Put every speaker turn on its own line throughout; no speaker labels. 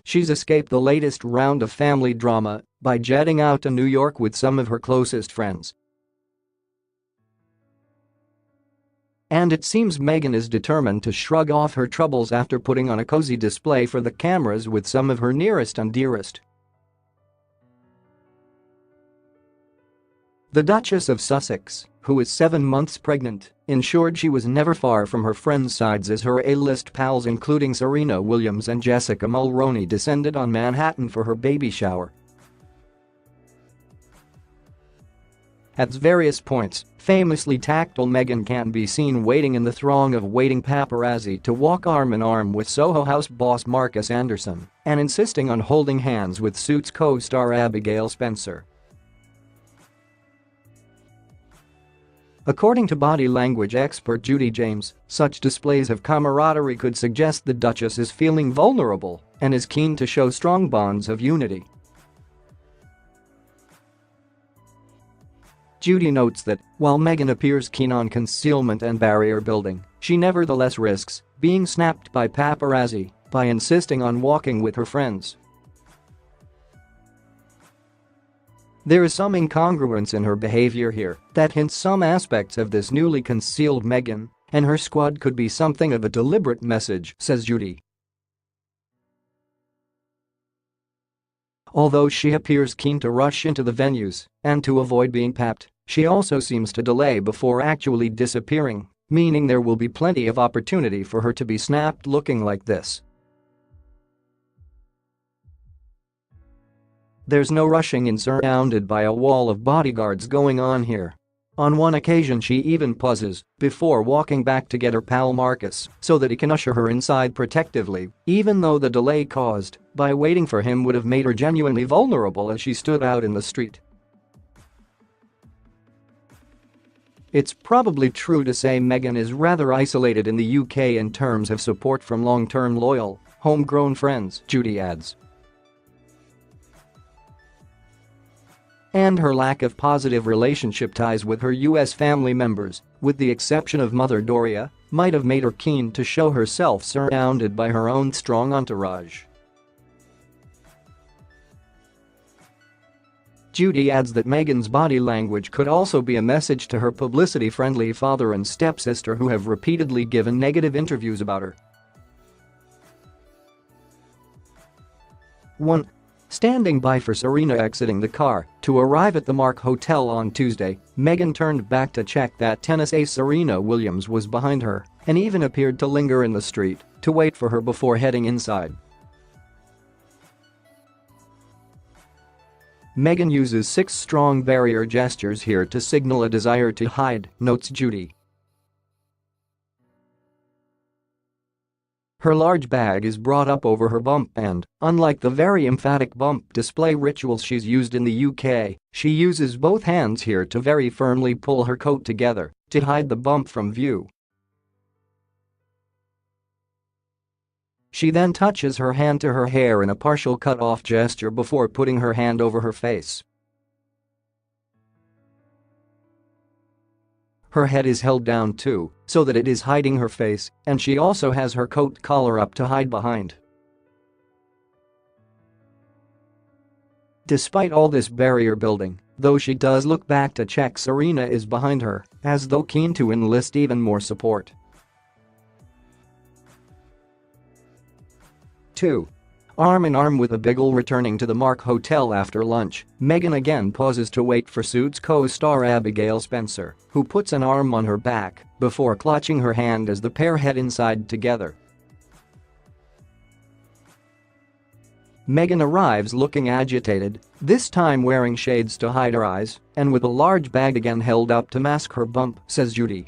she's escaped the latest round of family drama by jetting out to New York with some of her closest friends. And it seems Meghan is determined to shrug off her troubles after putting on a cozy display for the cameras with some of her nearest and dearest. The Duchess of Sussex, who is 7 months pregnant, ensured she was never far from her friends' sides as her A-list pals including Serena Williams and Jessica Mulroney descended on Manhattan for her baby shower. At various points, famously tactile Meghan can be seen waiting in the throng of waiting paparazzi to walk arm in arm with Soho House boss Markus Anderson and insisting on holding hands with Suits co-star Abigail Spencer. According to body language expert Judi James, such displays of camaraderie could suggest the Duchess is feeling vulnerable and is keen to show strong bonds of unity. Judi notes that, while Meghan appears keen on concealment and barrier building, she nevertheless risks being snapped by paparazzi by insisting on walking with her friends. There is some incongruence in her behaviour here that hints some aspects of this newly concealed Meghan and her squad could be something of a deliberate message, says Judi. Although she appears keen to rush into the venues and to avoid being papped, she also seems to delay before actually disappearing, meaning there will be plenty of opportunity for her to be snapped looking like this. There's no rushing in surrounded by a wall of bodyguards going on here. On one occasion she even pauses before walking back to get her pal Markus so that he can usher her inside protectively, even though the delay caused by waiting for him would have made her genuinely vulnerable as she stood out in the street. It's probably true to say Meghan is rather isolated in the UK in terms of support from long-term loyal, homegrown friends, Judi adds. And her lack of positive relationship ties with her US family members, with the exception of mother Doria, might have made her keen to show herself surrounded by her own strong entourage. Judi adds that Meghan's body language could also be a message to her publicity-friendly father and stepsister who have repeatedly given negative interviews about her. 1. Standing by for Serena exiting the car to arrive at the Mark Hotel on Tuesday, Meghan turned back to check that tennis ace Serena Williams was behind her and even appeared to linger in the street to wait for her before heading inside. Meghan uses 6 strong barrier gestures here to signal a desire to hide, notes Judi. Her large bag is brought up over her bump and, unlike the very emphatic bump display rituals she's used in the UK, she uses both hands here to very firmly pull her coat together to hide the bump from view. She then touches her hand to her hair in a partial cut-off gesture before putting her hand over her face. Her head is held down too, so that it is hiding her face, and she also has her coat collar up to hide behind. Despite all this barrier building, though, she does look back to check Serena is behind her, as though keen to enlist even more support. 2. Arm in arm with Abigail returning to the Mark Hotel after lunch, Meghan again pauses to wait for Suits co-star Abigail Spencer, who puts an arm on her back before clutching her hand as the pair head inside together. Meghan arrives looking agitated, this time wearing shades to hide her eyes and with a large bag again held up to mask her bump, says Judi.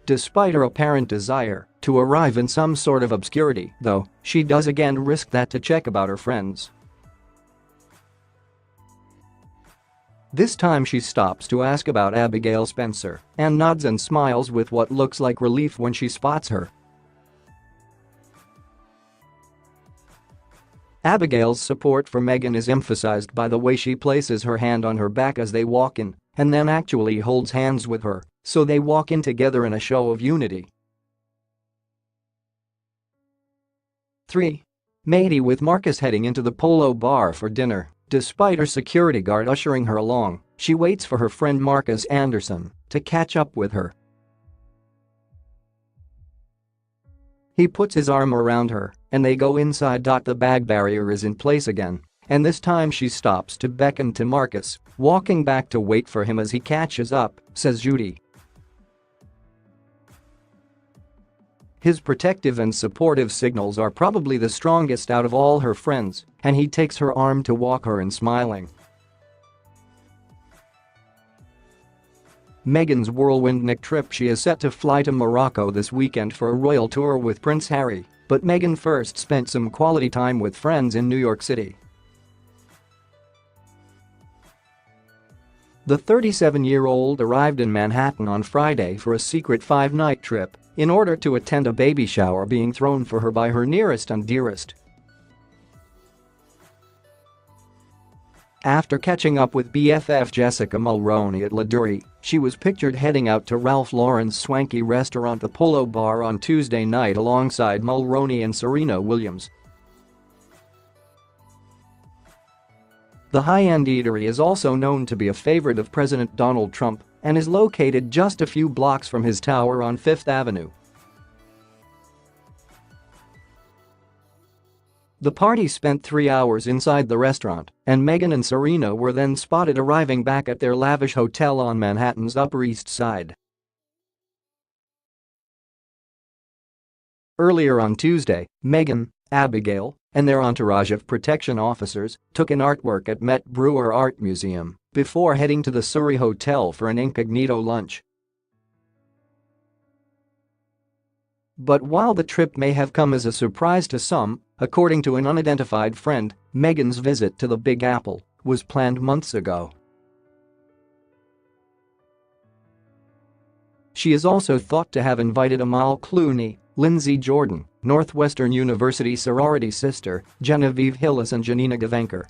Despite her apparent desire to arrive in some sort of obscurity, though, she does again risk that to check about her friends. This time she stops to ask about Abigail Spencer and nods and smiles with what looks like relief when she spots her. Abigail's support for Meghan is emphasized by the way she places her hand on her back as they walk in and then actually holds hands with her, so they walk in together in a show of unity. 3. Matey with Markus heading into the Polo Bar for dinner. Despite her security guard ushering her along, she waits for her friend Markus Anderson to catch up with her. He puts his arm around her, and they go inside. The bag barrier is in place again, and this time she stops to beckon to Markus, walking back to wait for him as he catches up, says Judi. His protective and supportive signals are probably the strongest out of all her friends, and he takes her arm to walk her in, smiling. Meghan's whirlwind trip. She is set to fly to Morocco this weekend for a royal tour with Prince Harry, but Meghan first spent some quality time with friends in New York City. The 37-year-old arrived in Manhattan on Friday for a secret 5-night trip in order to attend a baby shower being thrown for her by her nearest and dearest. After catching up with BFF Jessica Mulroney at La Doria, she was pictured heading out to Ralph Lauren's swanky restaurant The Polo Bar on Tuesday night alongside Mulroney and Serena Williams. The high-end eatery is also known to be a favorite of President Donald Trump and is located just a few blocks from his tower on Fifth Avenue. The party spent 3 hours inside the restaurant, and Meghan and Serena were then spotted arriving back at their lavish hotel on Manhattan's Upper East Side. Earlier on Tuesday, Meghan, Abigail, and their entourage of protection officers took in artwork at Met Brewer Art Museum before heading to the Surrey Hotel for an incognito lunch. But while the trip may have come as a surprise to some, according to an unidentified friend, Meghan's visit to the Big Apple was planned months ago. She is also thought to have invited Amal Clooney, Lindsay Jordan, Northwestern University sorority sister Genevieve Hillis and Janina Gavankar,